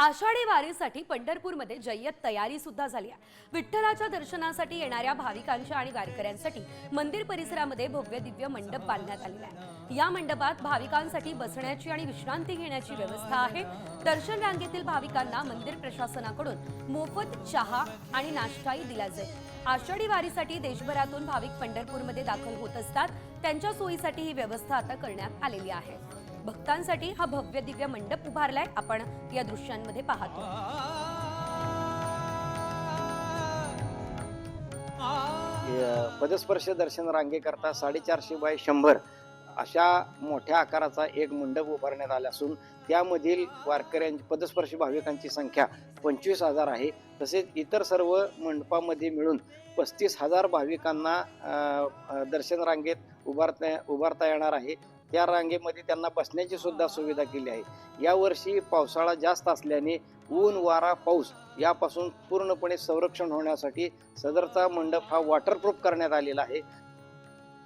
आषाढी वारीसाठी पंढरपूरमध्ये जय्यत तयारी सुद्धा झाली आहे। विठ्ठलाच्या दर्शनासाठी येणाऱ्या भाविकांच्या आणि वारकऱ्यांसाठी मंदिर परिसरामध्ये भव्य दिव्य मंडप बांधण्यात आलेला आहे। या मंडपात भाविकांसाठी बसण्याची आणि विश्रांती घेण्याची व्यवस्था आहे। दर्शन रांगेतील भाविकांना मंदिर प्रशासनाकडून मोफत चहा आणि नाश्ताही दिला जाईल। आषाढी वारीसाठी देशभरातून भाविक पंढरपूरमध्ये दाखल होत असतात। त्यांच्या सोयीसाठी ही व्यवस्था आता करण्यात आलेली आहे। भक्तांसाठी हा भव्य दिव्य मंडप उभारलाय। आपण या दृश्यांमध्ये पाहतो। पदस्पर्श दर्शन रांगेकरता 450 बाय 100 अशा मोठ्या आकाराचा एक मंडप उभारण्यात आला असून त्यामधील वारकऱ्यांची पदस्पर्शी भाविकांची संख्या 25,000 आहे। तसेच इतर सर्व मंडपामध्ये मिळून 35,000 भाविकांना दर्शन रांगेत उभारता येणार आहे। त्या रांगेमध्ये त्यांना बसण्याची सुद्धा सुविधा केली आहे। यावर्षी पावसाळा जास्त असल्याने ऊन वारा पाऊस यापासून पूर्णपणे संरक्षण होण्यासाठी सदरचा मंडप हा वॉटरप्रूफ करण्यात आलेला आहे।